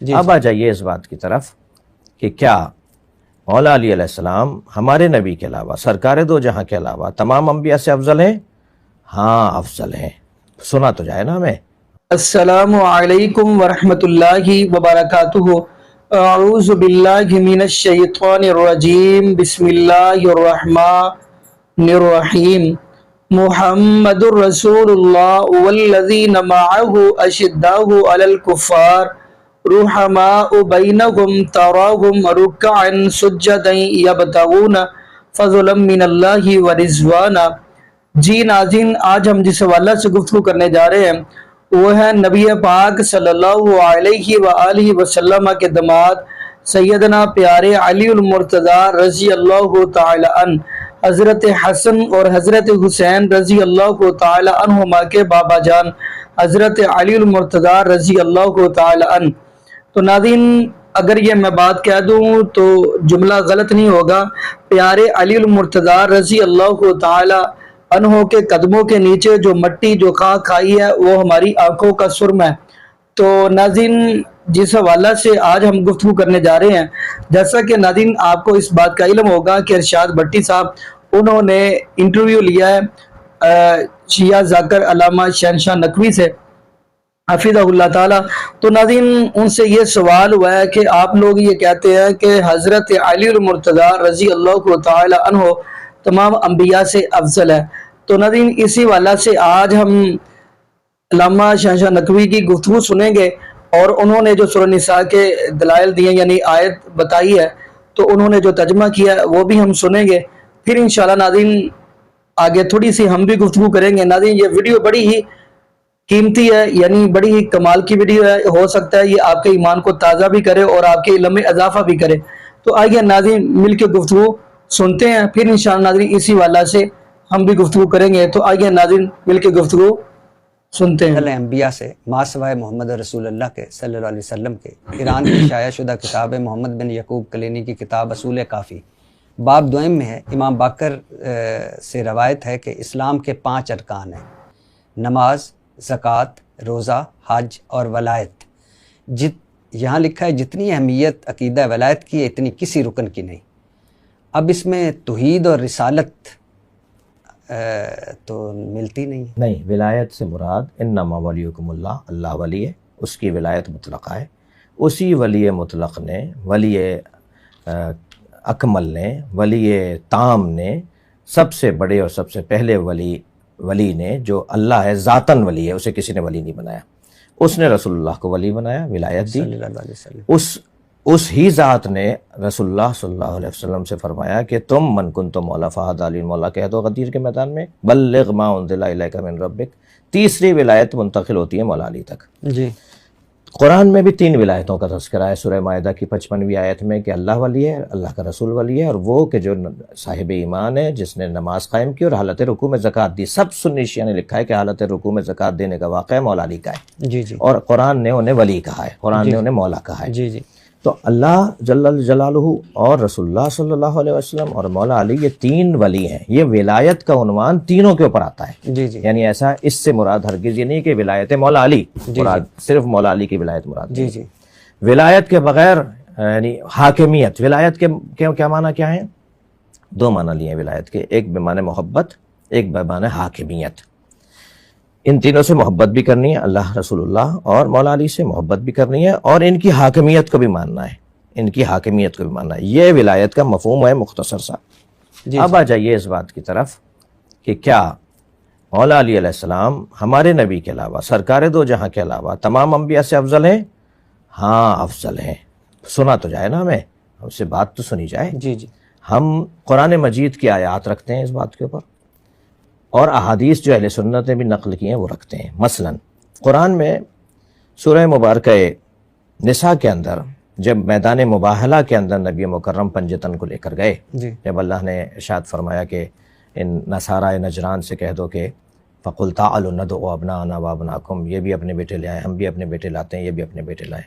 اب آ جائیے اس بات کی طرف کہ کیا مولا علی علیہ السلام ہمارے نبی کے علاوہ، سرکار دو جہاں کے علاوہ تمام انبیاء سے افضل ہیں؟ ہاں افضل ہیں، سنا تو جائے نا ہمیں۔ السلام علیکم ورحمۃ اللہ وبرکاتہ۔ اعوذ باللہ من الشیطان الرجیم، بسم اللہ الرحمن الرحیم۔ محمد الرسول اللہ والذین معہ اشداء علی الکفار رحماء بینہم تراہم رکعا سجدا یبتغون فضلا من اللہ ورضوانا۔ جی ناظرین، آج ہم جس حوالہ سے گفتگو کرنے جا رہے ہیں وہ ہے نبی پاک صلی اللہ علیہ وآلہ وسلم کے داماد سیدنا پیارے علی المرتضیٰ رضی اللہ تعالی عنہ، حضرت حسن اور حضرت حسین رضی اللہ تعالی عنہما کے بابا جان حضرت علی المرتضیٰ رضی اللہ تعالی عنہ۔ تو ناظرین، اگر یہ میں بات کہہ دوں تو جملہ غلط نہیں ہوگا، پیارے علی المرتضیٰ رضی اللہ تعالی عنہ کے قدموں کے نیچے جو مٹی جو خاک کھائی ہے وہ ہماری آنکھوں کا سرم ہے۔ تو ناظرین، جس حوالہ سے آج ہم گفتگو کرنے جا رہے ہیں، جیسا کہ ناظرین آپ کو اس بات کا علم ہوگا کہ ارشاد بھٹی صاحب انہوں نے انٹرویو لیا ہے شیعہ ذاکر علامہ شہنشاہ نقوی سے حفظہ اللہ تعالیٰ۔ تو ناظرین ان سے یہ سوال ہوا ہے کہ آپ لوگ یہ کہتے ہیں کہ حضرت علی المرتضیٰ رضی اللہ تعالی عنہ تمام انبیاء سے افضل ہے۔ تو ناظرین اسی والا سے آج ہم علامہ شہنشاہ نقوی کی گفتگو سنیں گے، اور انہوں نے جو سورہ نساء کے دلائل دیے یعنی آیت بتائی ہے تو انہوں نے جو ترجمہ کیا ہے وہ بھی ہم سنیں گے، پھر انشاءاللہ ناظرین آگے تھوڑی سی ہم بھی گفتگو کریں گے۔ ناظرین یہ ویڈیو بڑی ہی قیمتی ہے، یعنی بڑی ہی کمال کی ویڈیو ہے، ہو سکتا ہے یہ آپ کے ایمان کو تازہ بھی کرے اور آپ کے علم میں اضافہ بھی کرے۔ تو آئیے ناظرین مل کے گفتگو سنتے ہیں، پھر انشاءاللہ ناظرین اسی والا سے ہم بھی گفتگو کریں گے۔ تو آئیے ناظرین مل کے گفتگو سنتے ہیں۔ انبیاء سے ما سوائے محمد رسول اللہ کے صلی اللہ علیہ وسلم کے ایران کی شائع شدہ کتاب محمد بن یعقوب کلینی کی کتاب اصول کافی باب دوئم میں ہے، امام باقر سے روایت ہے کہ اسلام کے 5 ارکان ہیں: نماز، زکوٰۃ، روزہ، حج اور ولایت۔ یہاں لکھا ہے جتنی اہمیت عقیدہ ولایت کی ہے اتنی کسی رکن کی نہیں۔ اب اس میں توحید اور رسالت تو ملتی نہیں۔ ولایت سے مراد انما ولیکم اللہ، اللہ ولی ہے، اس کی ولایت مطلقہ ہے۔ اسی ولی مطلق نے، ولی اکمل نے، ولی تام نے، سب سے بڑے اور سب سے پہلے ولی نے جو اللہ ہے، ذاتاً ولی ہے، اسے کسی نے ولی نہیں بنایا، اس نے رسول اللہ کو ولی بنایا، ولایت دی۔ صلی اللہ علیہ وسلم اس ہی ذات نے رسول اللہ صلی اللہ علیہ وسلم سے فرمایا کہ تم من کنتم مولا فہد علی مولا کہہ دو غدیر کے میدان میں، بلغ ما انزل الیک من ربک۔ تیسری ولایت منتقل ہوتی ہے مولا علی تک۔ جی، قرآن میں بھی 3 ولایتوں کا تذکرہ ہے، سورہ مائدہ کی 55ویں آیت میں کہ اللہ ولی ہے، اللہ کا رسول ولی ہے، اور وہ کہ جو صاحب ایمان ہے جس نے نماز قائم کی اور حالت رکوع میں زکوٰۃ دی۔ سب سنی شیعہ نے لکھا ہے کہ حالت رکوع میں زکوٰۃ دینے کا واقعہ مولا علی کا ہے، جی جی، اور قرآن نے انہیں ولی کہا ہے، قرآن نے انہیں مولا کہا ہے۔ جی جی، تو اللہ جل جلالہ اور رسول اللہ صلی اللہ علیہ وسلم اور مولا علی، یہ 3 ولی ہیں۔ یہ ولایت کا عنوان تینوں کے اوپر آتا ہے، جی جی، یعنی ایسا اس سے مراد ہرگز یہ نہیں کہ ولایت مولا علی مراد، صرف مولا علی کی ولایت مراد جی نہیں۔ جی، ولایت کے بغیر یعنی حاکمیت، ولایت کے کیا معنی کیا ہیں؟ 2 معنی لیے ہیں ولایت کے، ایک بمعنی محبت، ایک بمعنی حاکمیت۔ ان تینوں سے محبت بھی کرنی ہے، اللہ، رسول اللہ اور مولا علی سے محبت بھی کرنی ہے، اور ان کی حاکمیت کو بھی ماننا ہے، ان کی حاکمیت کو بھی ماننا ہے۔ یہ ولایت کا مفہوم ہے مختصر سا۔ اب آ جائیے اس بات کی طرف کہ کیا مولا علی علیہ السلام ہمارے نبی کے علاوہ، سرکار دو جہاں کے علاوہ تمام انبیاء سے افضل ہیں؟ ہاں افضل ہیں، سنا تو جائے نا ہمیں، ہم سے بات تو سنی جائے۔ جی جی، ہم قرآن مجید کی آیات رکھتے ہیں اس بات کے اوپر، اور احادیث جو اہل سنت نے بھی نقل کی ہیں وہ رکھتے ہیں۔ مثلا قرآن میں سورہ مبارکہ نساء کے اندر جب میدان مباہلہ کے اندر نبی مکرم پنجتن کو لے کر گئے، جی، جب اللہ نے ارشاد فرمایا کہ ان نصارى نجران سے کہہ دو کہ فَقُلْ تَعَالُوا نَدْعُوا أَبْنَاءَنَا وَأَبْنَاءَكُمْ، یہ بھی اپنے بیٹے لے آئیں، ہم بھی اپنے بیٹے لاتے ہیں، یہ بھی اپنے بیٹے لائیں،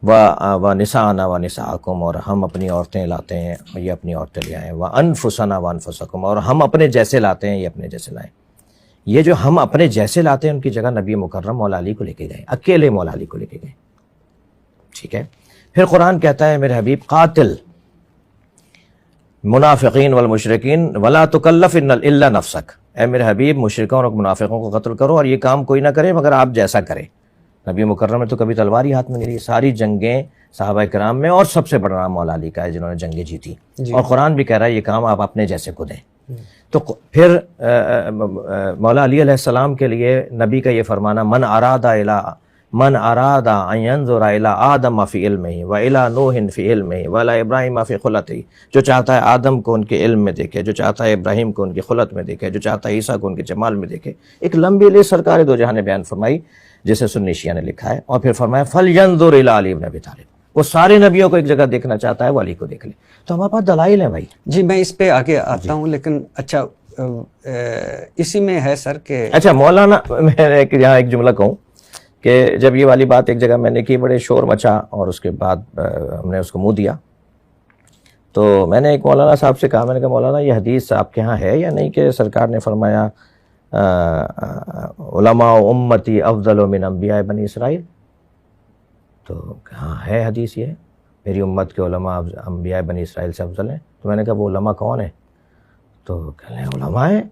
وَنِسَاءَنَا وَنِسَاءَكُمْ، اور ہم اپنی عورتیں لاتے ہیں، یہ اپنی عورتیں لے آئیں، وَأَنفُسَنَا وَأَنفُسَكُمْ، اور ہم اپنے جیسے لاتے ہیں، یہ اپنے جیسے لائیں۔ یہ جو ہم اپنے جیسے لاتے ہیں ان کی جگہ نبی مکرم مولا علی کو لے کے گئے، اکیلے مولا علی کو لے کے گئے، ٹھیک ہے. پھر قرآن کہتا ہے میرے حبیب قاتل منافقین والمشرکین ولا تکلف الا نفسک، اے میرے حبیب مشرکوں اور منافقوں کو قتل کرو اور یہ کام کوئی نہ کرے مگر آپ جیسا کرے. نبی مکرم نے تو کبھی تلوار ہی ہاتھ میں نہیں لی. ساری جنگیں صحابہ کرام میں اور سب سے بڑا نام مولا علی کا ہے جنہوں نے جنگیں جیتی، اور قرآن بھی کہہ رہا ہے یہ کام آپ اپنے جیسے کو دیں. تو پھر مولا علی علیہ السلام کے لیے نبی کا یہ فرمانا من اراد ان ينظر الى آدم فی علمہ والى نوح فی علمہ والى ابراہیم فی خلتہ، جو چاہتا ہے آدم کو ان کے علم میں دیکھے، جو چاہتا ہے ابراہیم کو ان کی خلت میں دیکھے، جو چاہتا ہے عیسیٰ کو ان کے جمال میں دیکھے. ایک لمبی لسٹ سرکار دو جہاں نے بیان فرمائی جسے سنی شیعہ نے لکھا ہے. اور پھر فرمایا فلینظر الی علی بن ابی طالب، وہ سارے نبیوں کو ایک جگہ دیکھنا چاہتا ہے وہ علی کو دیکھ لے. تو ہمارے پاس دلائل ہیں بھائی. جی میں اس پہ آگے آتا ہوں، لیکن اچھا اسی میں ہے سر کہ اچھا مولانا میں یہاں ایک جملہ کہوں کہ جب یہ والی بات ایک جگہ میں نے کی بڑے شور مچا اور اس کے بعد ہم نے اس کو منہ دیا، تو میں نے ایک مولانا صاحب سے کہا، میں نے کہا مولانا یہ حدیث آپ کے ہاں ہے یا نہیں کہ سرکار نے فرمایا علماء امتی افضل من انبیاء بنی اسرائیل؟ تو ہاں ہے حدیث، یہ میری امت کے علماء انبیاء بنی اسرائیل سے افضل ہیں. تو میں نے کہا وہ علماء کون ہیں؟ تو کہہ رہے ہیں علماء ہیں.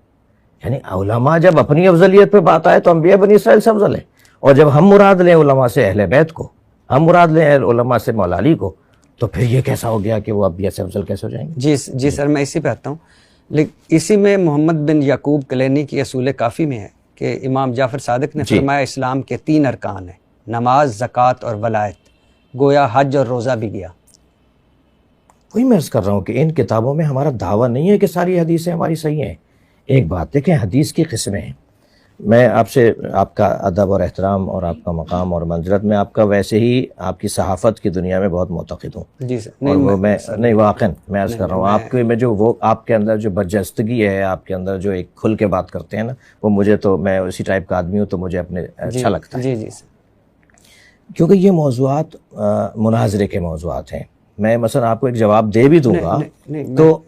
یعنی علماء جب اپنی افضلیت پہ بات آئے تو انبیاء بنی اسرائیل سے افضل ہیں، اور جب ہم مراد لیں علماء سے اہل بیت کو، ہم مراد لیں علماء سے مولا علی کو، تو پھر یہ کیسا ہو گیا کہ وہ انبیاء سے افضل کیسے ہو جائیں گے؟ جی سر میں اسی پہ آتا ہوں. لیکن اسی میں محمد بن یعقوب کلینی کی اصول کافی میں ہے کہ امام جعفر صادق نے فرمایا اسلام کے 3 ارکان ہیں، نماز، زکوٰۃ اور ولایت، گویا حج اور روزہ بھی گیا. وہی میں عرض کر رہا ہوں کہ ان کتابوں میں ہمارا دعویٰ نہیں ہے کہ ساری حدیثیں ہماری صحیح ہیں. ایک بات دیکھیں، حدیث کی قسمیں ہیں. میں آپ سے آپ کا ادب اور احترام اور آپ کا مقام اور منزلت میں آپ کا ویسے ہی آپ کی صحافت کی دنیا میں بہت معتقد ہوں. جی سر. اور وہ میں نہیں واقعاً میں عرض کر رہا ہوں آپ کے میں جو وہ آپ کے اندر جو برجستگی ہے، آپ کے اندر جو ایک کھل کے بات کرتے ہیں نا، وہ مجھے تو میں اسی ٹائپ کا آدمی ہوں تو مجھے اپنے اچھا لگتا ہے. جی سر. کیونکہ یہ موضوعات مناظرے کے موضوعات ہیں. میں مثلا آپ کو ایک جواب دے بھی دوں گا تو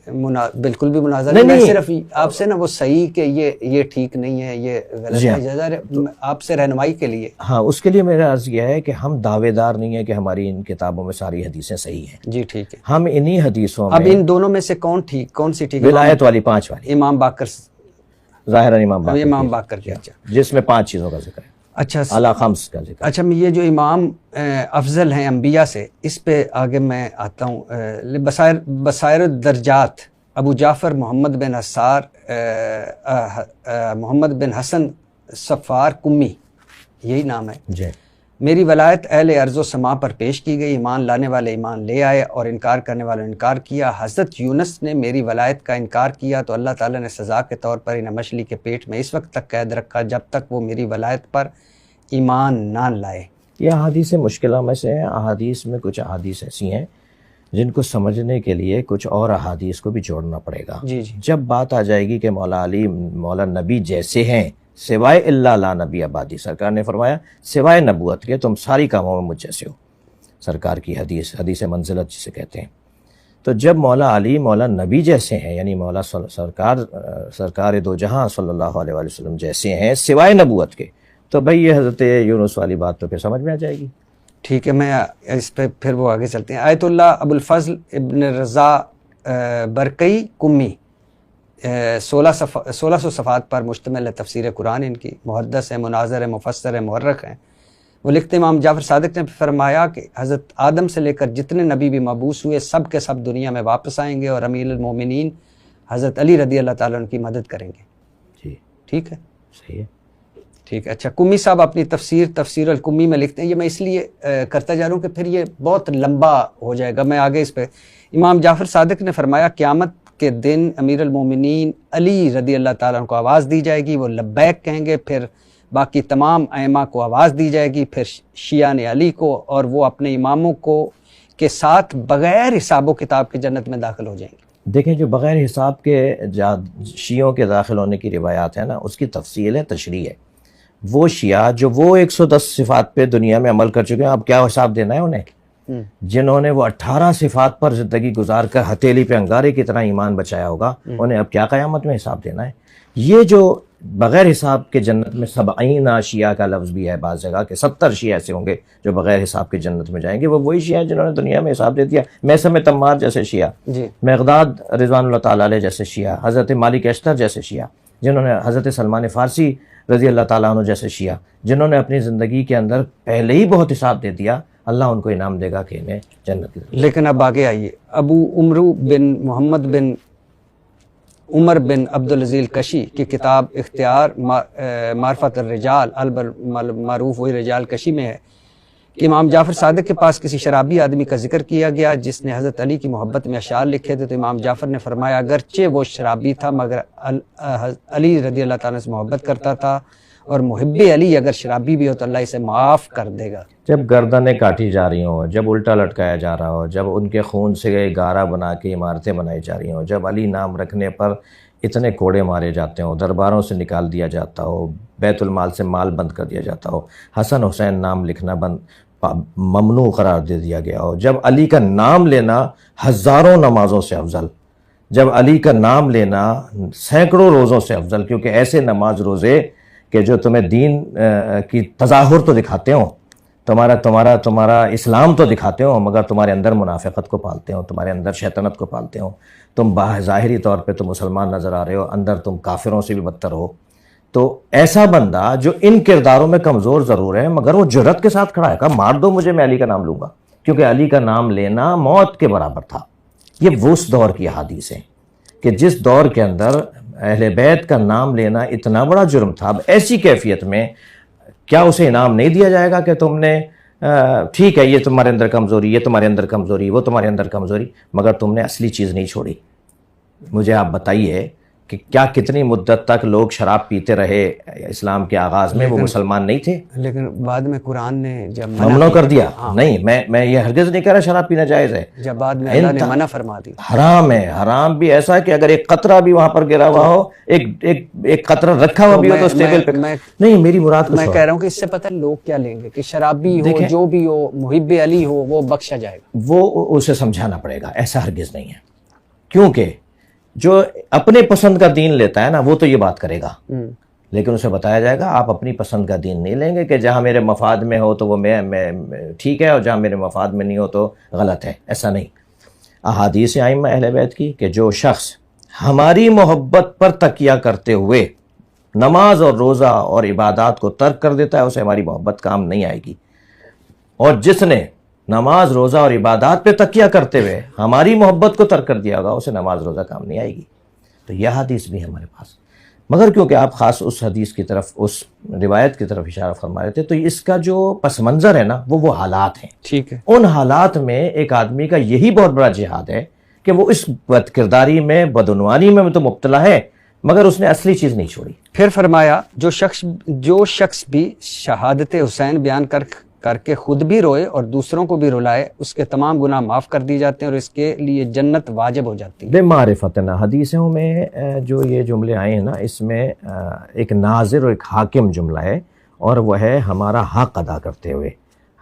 بالکل بھی مناظرہ نہیں، میں صرف آپ سے نا وہ صحیح کہ یہ ٹھیک نہیں ہے، یہ غلط ہے، آپ سے رہنمائی کے لیے. ہاں اس کے لیے میرا عرض یہ ہے کہ ہم دعوے دار نہیں ہیں کہ ہماری ان کتابوں میں ساری حدیثیں صحیح ہیں. جی ٹھیک ہے. ہم انہی حدیثوں میں اب ان دونوں میں سے کون سی ٹھیک ہے؟ ولایت والی 5 والی، امام باقر، ظاہراً امام باقر کی. اچھا جس میں 5 چیزوں کا ذکر ہے. اچھا اعلیٰ خمس کا ذکر. اچھا یہ جو امام افضل ہیں انبیاء سے، اس پہ آگے میں آتا ہوں. بصائر الدرجات ابو جعفر محمد بن حسن صفار کمی، یہی نام ہے. جی. میری ولایت اہل ارض و سما پر پیش کی گئی، ایمان لانے والے ایمان لے آئے اور انکار کرنے والے انکار کیا. حضرت یونس نے میری ولایت کا انکار کیا تو اللہ تعالیٰ نے سزا کے طور پر انہیں مچھلی کے پیٹ میں اس وقت تک قید رکھا جب تک وہ میری ولایت پر ایمان نہ لائے. یہ احادیث مشکلہ میں سے ہیں. احادیث میں کچھ احادیث ایسی ہیں جن کو سمجھنے کے لیے کچھ اور احادیث کو بھی جوڑنا پڑے گا. جی. جب بات آ جائے گی کہ مولا علی مولا نبی جیسے ہیں سوائے اللہ لا نبی آبادی، سرکار نے فرمایا سوائے نبوت کے تم ساری کاموں میں مجھ جیسے ہو. سرکار کی حدیث منزلت جسے کہتے ہیں. تو جب مولا علی مولا نبی جیسے ہیں، یعنی مولا سرکار دو جہاں صلی اللہ علیہ وآلہ وسلم جیسے ہیں سوائے نبوت کے، تو بھئی یہ حضرت یونس والی بات تو پھر سمجھ میں آ جائے گی. ٹھیک ہے. میں اس پہ پھر وہ آگے چلتے ہیں. آیت اللہ ابو الفضل ابن رضا برقی کمی، 1600 صفحات پر مشتمل ہے تفسیر قرآن. ان کی محدث ہے، مناظر ہے، مفسر ہے، مورخ ہیں. وہ لکھتے ہیں امام جعفر صادق نے فرمایا کہ حضرت آدم سے لے کر جتنے نبی بھی مبعوث ہوئے سب کے سب دنیا میں واپس آئیں گے اور امیر المومنین حضرت علی رضی اللہ تعالیٰ ان کی مدد کریں گے. جی ٹھیک ہے. صحیح ہے. ٹھیک ہے. اچھا کمی صاحب اپنی تفسیر الکمی میں لکھتے ہیں، یہ میں اس لیے کرتا جا رہا ہوں کہ پھر یہ بہت لمبا ہو جائے گا. میں آگے اس پہ امام جعفر صادق نے فرمایا قیامت کے دن امیر المومنین علی رضی اللہ تعالیٰ کو آواز دی جائے گی، وہ لبیک کہیں گے. پھر باقی تمام ائمہ کو آواز دی جائے گی، پھر شیعان علی کو، اور وہ اپنے اماموں کو کے ساتھ بغیر حساب و کتاب کی جنت میں داخل ہو جائیں گے. دیکھیں جو بغیر حساب کے شیعوں کے داخل ہونے کی روایات ہیں نا، اس کی تفصیل ہے، تشریح ہے. وہ شیعہ جو وہ 110 صفات پہ دنیا میں عمل کر چکے ہیں، اب کیا حساب دینا ہے انہیں؟ جنہوں نے وہ 18 صفات پر زندگی گزار کر ہتھیلی پہ انگارے کی طرح ایمان بچایا ہوگا، انہیں اب کیا قیامت میں حساب دینا ہے؟ یہ جو بغیر حساب کے جنت میں 70 شیعہ کا لفظ بھی ہے بعض جگہ کہ 70 شیعہ ایسے ہوں گے جو بغیر حساب کے جنت میں جائیں گے. وہ وہی شیعہ ہیں جنہوں نے دنیا میں حساب دے دیا. میثم تمار جیسے شیعہ, جی مقداد رضوان اللہ تعالیٰ علیہ جیسے شیعہ, حضرت مالک اشتر جیسے شیعہ, جنہوں نے حضرت سلمان فارسی رضی اللہ تعالیٰ عنہ جیسے شیعہ, جنہوں نے اپنی زندگی کے اندر پہلے ہی بہت حساب دے دیا, اللہ ان کو انعام دے گا کہ انہیں جنت کی. لیکن اب آگے آئیے. ابو عمرو بن محمد بن عمر بن عبدالعزیز کشی کی کتاب اختیار معرفت الرجال معروف وہی رجال کشی میں ہے کہ امام جعفر صادق کے پاس کسی شرابی آدمی کا ذکر کیا گیا جس نے حضرت علی کی محبت میں اشعار لکھے تھے. تو امام جعفر نے فرمایا اگرچہ وہ شرابی تھا مگر علی رضی اللہ تعالیٰ سے محبت کرتا تھا, اور محب علی اگر شرابی بھی ہو تو اللہ اسے معاف کر دے گا. جب گردنیں کاٹی جا رہی ہوں, جب الٹا لٹکایا جا رہا ہو, جب ان کے خون سے گارہ بنا کے عمارتیں بنائی جا رہی ہوں, جب علی نام رکھنے پر اتنے کوڑے مارے جاتے ہوں, درباروں سے نکال دیا جاتا ہو, بیت المال سے مال بند کر دیا جاتا ہو, حسن حسین نام لکھنا ممنوع قرار دے دیا گیا ہو, جب علی کا نام لینا ہزاروں نمازوں سے افضل, جب علی کا نام لینا سینکڑوں روزوں سے افضل, کیونکہ ایسے نماز روزے کہ جو تمہیں دین کی تظاہر تو دکھاتے ہوں, تمہارا اسلام تو دکھاتے ہوں, مگر تمہارے اندر منافقت کو پالتے ہوں, تمہارے اندر شیطنت کو پالتے ہوں. تم ظاہری طور پہ تم مسلمان نظر آ رہے ہو, اندر تم کافروں سے بھی بدتر ہو. تو ایسا بندہ جو ان کرداروں میں کمزور ضرور ہے مگر وہ جرأت کے ساتھ کھڑا ہے, کہا مار دو مجھے, میں علی کا نام لوں گا, کیونکہ علی کا نام لینا موت کے برابر تھا. یہ وہ اس دور کی احادیث ہیں کہ جس دور کے اندر اہل بیت کا نام لینا اتنا بڑا جرم تھا. اب ایسی کیفیت میں کیا اسے انعام نہیں دیا جائے گا کہ تم نے ٹھیک ہے یہ تمہارے اندر کمزوری, یہ تمہارے اندر کمزوری, وہ تمہارے اندر کمزوری, مگر تم نے اصلی چیز نہیں چھوڑی. مجھے آپ بتائیے کہ کیا کتنی مدت تک لوگ شراب پیتے رہے اسلام کے آغاز میں, وہ مسلمان نہیں تھے, لیکن بعد میں قرآن نے جب ممنوع کر دیا. نہیں, میں یہ ہرگز نہیں کہہ رہا شراب پینا جائز ہے, جب بعد میں اللہ نے منع فرما دی. حرام ہے. حرام بھی ایسا کہ اگر ایک قطرہ بھی وہاں پر گرا ہوا ہو, ایک قطرہ رکھا ہوا بھی ہو تو اس ٹیبل پہ نہیں. میری مراد میں کہہ رہا ہوں کہ اس سے پتہ لوگ کیا لیں گے کہ شرابی ہو, جو بھی ہو, محب علی ہو, وہ بخشا جائے گا. وہ اسے سمجھانا پڑے گا, ایسا ہرگز نہیں ہے. کیونکہ جو اپنے پسند کا دین لیتا ہے نا وہ تو یہ بات کرے گا, لیکن اسے بتایا جائے گا آپ اپنی پسند کا دین نہیں لیں گے کہ جہاں میرے مفاد میں ہو تو وہ میں ٹھیک ہے, اور جہاں میرے مفاد میں نہیں ہو تو غلط ہے. ایسا نہیں. احادیث ائمہ اہل بیت کی کہ جو شخص ہماری محبت پر تکیہ کرتے ہوئے نماز اور روزہ اور عبادات کو ترک کر دیتا ہے اسے ہماری محبت کام نہیں آئے گی, اور جس نے نماز روزہ اور عبادات پہ تکیہ کرتے ہوئے ہماری محبت کو ترک کر دیا ہوگا اسے نماز روزہ کام نہیں آئے گی. تو یہ حدیث بھی ہے ہمارے پاس, مگر کیونکہ آپ خاص اس حدیث کی طرف, اس روایت کی طرف اشارہ فرما رہے تھے, تو اس کا جو پس منظر ہے نا وہ حالات ہیں. ٹھیک ہے. ان حالات میں ایک آدمی کا یہی بہت بڑا جہاد ہے کہ وہ اس بد کرداری میں, بدعنوانی میں تو مبتلا ہے مگر اس نے اصلی چیز نہیں چھوڑی. پھر فرمایا جو شخص بھی شہادت حسین بیان کر کے خود بھی روئے اور دوسروں کو بھی رلائے اس کے تمام گناہ معاف کر دی جاتے ہیں اور اس کے لیے جنت واجب ہو جاتی ہے. بے معرفتنا حدیثوں میں جو یہ جملے آئے ہیں نا, اس میں ایک ناظر اور ایک حاکم جملہ ہے, اور وہ ہے ہمارا حق ادا کرتے ہوئے.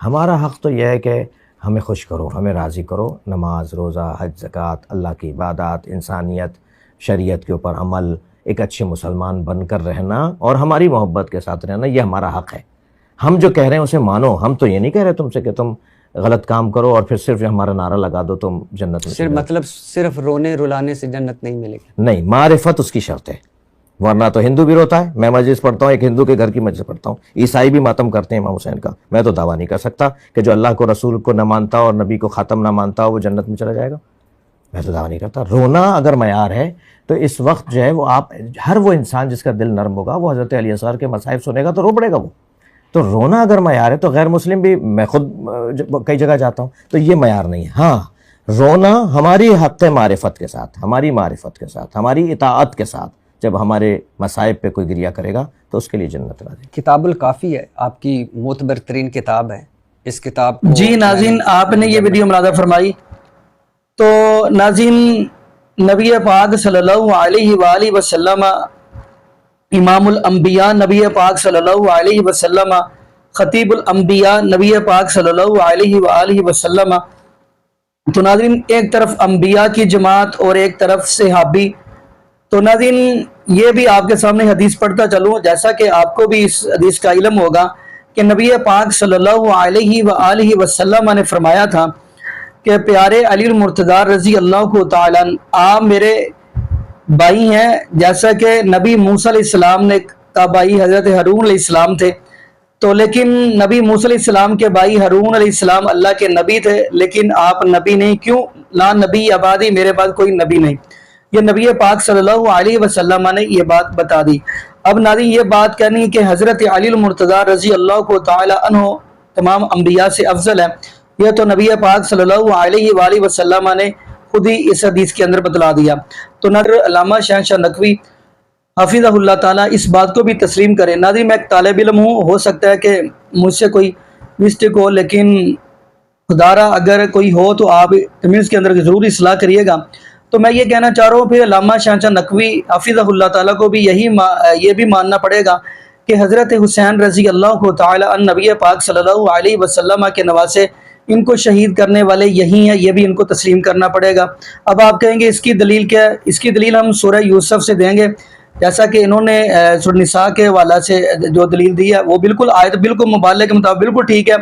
ہمارا حق تو یہ ہے کہ ہمیں خوش کرو, ہمیں راضی کرو, نماز روزہ حج زکوٰۃ اللہ کی عبادات, انسانیت, شریعت کے اوپر عمل, ایک اچھے مسلمان بن کر رہنا اور ہماری محبت کے ساتھ رہنا, یہ ہمارا حق ہے. ہم جو کہہ رہے ہیں اسے مانو. ہم تو یہ نہیں کہہ رہے تم سے کہ تم غلط کام کرو اور پھر صرف ہمارا نعرہ لگا دو تم جنت میں. مطلب صرف رونے رلانے سے جنت نہیں ملے گی. نہیں, معرفت اس کی شرط ہے, ورنہ تو ہندو بھی روتا ہے. میں مسجد پڑھتا ہوں, ایک ہندو کے گھر کی مسجد پڑھتا ہوں, عیسائی بھی ماتم کرتے ہیں امام حسین کا. میں تو دعویٰ نہیں کر سکتا کہ جو اللہ کو رسول کو نہ مانتا اور نبی کو خاتم نہ مانتا وہ جنت میں چلا جائے گا. میں تو دعویٰ نہیں کرتا. رونا اگر معیار ہے تو اس وقت جو ہے وہ آپ, ہر وہ انسان جس کا دل نرم ہوگا وہ حضرت علی اصغر کے مصائب سنے گا تو رو پڑے گا. وہ تو رونا اگر معیار ہے تو غیر مسلم بھی, میں خود کئی جگہ جاتا ہوں, تو یہ معیار نہیں ہے. ہاں, رونا ہماری حق معرفت کے ساتھ, ہماری معرفت کے ساتھ, ہماری اطاعت کے ساتھ جب ہمارے مصائب پہ کوئی گریہ کرے گا تو اس کے لیے جنت راضی. کتاب الکافی ہے, آپ کی معتبر ترین کتاب ہے. اس کتاب جی ناظرین, آپ نے یہ ویڈیو ملاحظہ فرمائی تو ناظرین, نبی پاک صلی اللہ علیہ وآلہ وسلم, امام الانبیاء نبی پاک صلی اللہ علیہ وسلم, خطیب الانبیاء نبی پاک صلی اللہ علیہ وآلہ وسلم. تو ناظرین, ایک طرف انبیاء کی جماعت اور ایک طرف صحابی, تو ناظرین یہ بھی آپ کے سامنے حدیث پڑھتا چلوں، جیسا کہ آپ کو بھی اس حدیث کا علم ہوگا کہ نبی پاک صلی اللہ علیہ وآلہ وسلم نے فرمایا تھا کہ پیارے علی المرتضی رضی اللہ کو تعالیٰ آپ میرے بھائی ہیں، جیسا کہ نبی موسیٰ علیہ السلام نے کا بھائی حضرت ہارون علیہ السلام تھے، تو لیکن نبی موسیٰ علیہ السلام کے بھائی ہارون علیہ السلام اللہ کے نبی تھے، لیکن آپ نبی نہیں، کیوں؟ لا نبی آبادی، میرے بعد کوئی نبی نہیں۔ یہ نبی پاک صلی اللہ علیہ وسلم نے یہ بات بتا دی۔ اب ناظرین یہ بات کرنی کہ حضرت علی المرتضی رضی اللہ کو تعالی عنہ تمام انبیاء سے افضل ہے، یہ تو نبی پاک صلی اللہ علیہ وآلہ وسلم نے خود ہی اس حدیث کے اندر بتلا دیا۔ تو ناظرین علامہ شہنشاہ نقوی حافظہ اللہ تعالیٰ اس بات کو بھی تسلیم کرے۔ ناظرین میں ایک طالب علم ہوں، ہو سکتا ہے کہ مجھ سے کوئی مسٹیک ہو، لیکن خدارہ اگر کوئی ہو تو آپ کمنٹس کے اندر ضرور اصلاح کریے گا۔ تو میں یہ کہنا چاہ رہا ہوں، پھر علامہ شہنشاہ نقوی حافظہ اللہ تعالیٰ کو بھی یہ بھی ماننا پڑے گا کہ حضرت حسین رضی اللہ کو تعالیٰ عنہ نبی پاک صلی اللہ علیہ وسلم کے نواسے، ان کو شہید کرنے والے یہی ہیں، یہ بھی ان کو تسلیم کرنا پڑے گا۔ اب آپ کہیں گے اس کی دلیل کیا ہے؟ اس کی دلیل ہم سورہ یوسف سے دیں گے، جیسا کہ انہوں نے سورہ نساء کے حوالے سے جو دلیل دی ہے وہ بالکل آیت بالکل مبالغے کے مطابق بالکل ٹھیک ہے،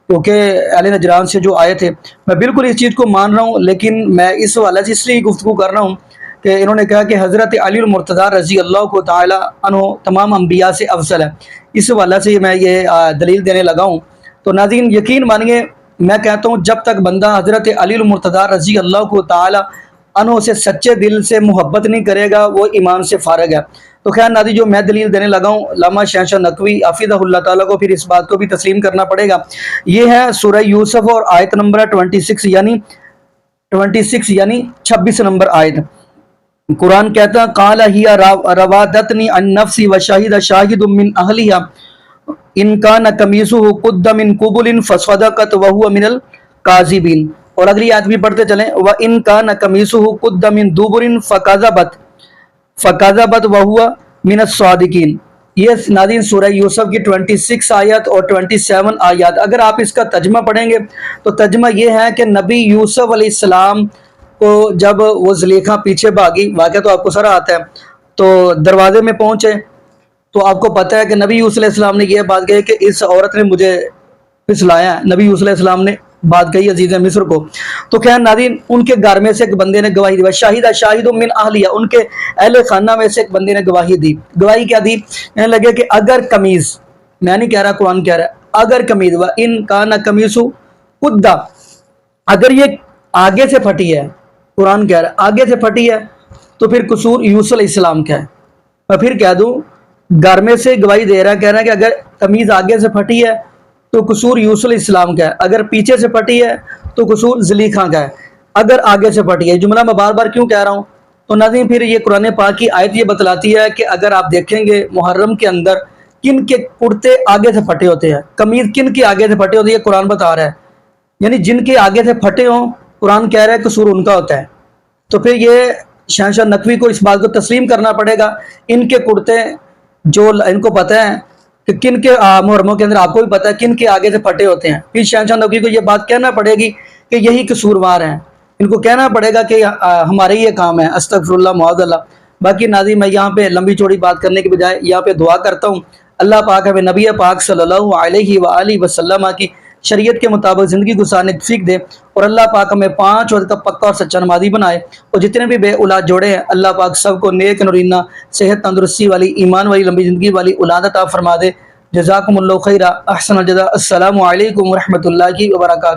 کیونکہ اہل نجران سے جو آئے تھے میں بالکل اس چیز کو مان رہا ہوں، لیکن میں اس حوالے سے اس لیے گفتگو کر رہا ہوں کہ انہوں نے کہا کہ حضرت علی المرتضی رضی اللہ کو تعالی عنہ تمام انبیاء سے افضل ہے، اس حوالے سے میں یہ دلیل دینے لگا ہوں۔ تو ناظرین یقین مانیے، میں کہتا ہوں جب تک بندہ حضرت علی المرتضی رضی اللہ کو تعالی عنہ سے سچے دل سے محبت نہیں کرے گا، وہ ایمان سے فارغ ہے۔ تو خیر ناظرین جو میں دلیل دینے لگا ہوں، علامہ شہنشاہ نقوی حافظہ اللہ تعالیٰ کو پھر اس بات کو بھی تسلیم کرنا پڑے گا۔ یہ ہے سورہ یوسف اور آیت نمبر 26 یعنی 26 نمبر آیت۔ قرآن کہتا ہے قال ہی روادتنی عن نفسی وشہد شاہد من اہلہا ان کان قمیصہ قد من قبل فصدقت وہو من الکاذبین۔ اور اگلی آیت بھی پڑھتے چلیں، وَإِن كَانَ قَمِيصُهُ قُدَّ مِن دُبُرٍ فَكَذَبَتْ وَهُوَ مِنَ الصَّادِقِينَ۔ یہ ناظرین سورہ یوسف کی 26 آیت اور 27 آیات، اگر آپ اس کا ترجمہ پڑھیں گے تو ترجمہ یہ ہے کہ نبی یوسف علیہ السلام کو جب وہ زلیخا پیچھے بھاگی، واقعہ تو آپ کو سارا آتا ہے، تو دروازے میں پہنچے تو آپ کو پتہ ہے کہ نبی یوسف علیہ السلام نے یہ بات کہی کہ اس عورت نے مجھے پھسلایا ہے، نبی یوسف علیہ السلام نے بات کہی عزیز مصر کو۔ تو خیر ناظرین ان کے گھر میں سے ایک بندے نے گواہی دی، شاہدہ شاہد من اہلیہ، ان کے اہل خانہ میں سے ایک بندے نے گواہی دی۔ گواہی کیا دی؟ کہنے لگے کہ اگر قمیض، میں نہیں کہہ رہا قرآن کہہ رہا ہے، اگر قمیض وَإِن كَانَ قَمِيصُهُ قُدَّ، اگر یہ آگے سے پھٹی ہے، قرآن کہہ رہا ہے آگے سے پھٹی ہے تو پھر قصور یوسف علیہ السلام کا ہے۔ میں پھر کہہ دوں، گھر میں سے گواہی دے رہا ہے، کہہ رہا ہے کہ اگر قمیض آگے سے پھٹی ہے تو قصور یوسف علیہ السلام کا ہے، اگر پیچھے سے پھٹی ہے تو قصور زلیخا کا ہے، اگر آگے سے پھٹی ہے۔ جملہ میں بار بار کیوں کہہ رہا ہوں؟ تو ناظرین پھر یہ قرآن پاک کی آیت یہ بتلاتی ہے کہ اگر آپ دیکھیں گے محرم کے اندر کن کے کرتے آگے سے پھٹے ہوتے ہیں، قمیض کن کے آگے سے پھٹے ہوتے ہیں، یہ قرآن بتا رہا ہے، یعنی جن کے آگے سے پھٹے ہوں قرآن کہہ رہا ہے قصور ان کا ہوتا ہے۔ تو پھر یہ شہنشاہ نقوی کو اس بات کو تسلیم کرنا پڑے گا، ان کے کرتے جو ان کو پتہ ہے کہ کن کے محرموں کے اندر، آپ کو بھی پتہ ہے کن کے آگے سے پھٹے ہوتے ہیں، پھر شہنشاہ نقوی کو یہ بات کہنا پڑے گی کہ یہی قصوروار ہیں، ان کو کہنا پڑے گا کہ ہمارے یہ کام ہے، استغفر اللہ معاذ اللہ۔ باقی ناظرین میں یہاں پہ لمبی چوڑی بات کرنے کے بجائے یہاں پہ دعا کرتا ہوں، اللہ پاک ہمیں نبی پاک صلی اللہ علیہ وآلہ وسلم کی شریعت کے مطابق زندگی گزارنے کی توفیق دے، اور اللہ پاک ہمیں 5 وقت کا پکا اور سچا نمازی بنائے، اور جتنے بھی بے اولاد جوڑے ہیں اللہ پاک سب کو نیک نورینہ صحت تندرستی والی ایمان والی لمبی زندگی والی اولاد عطا فرما دے۔ جزاکم اللہ خیرہ، احسن الجزاء، السلام علیکم ورحمۃ اللہ وبرکاتہ۔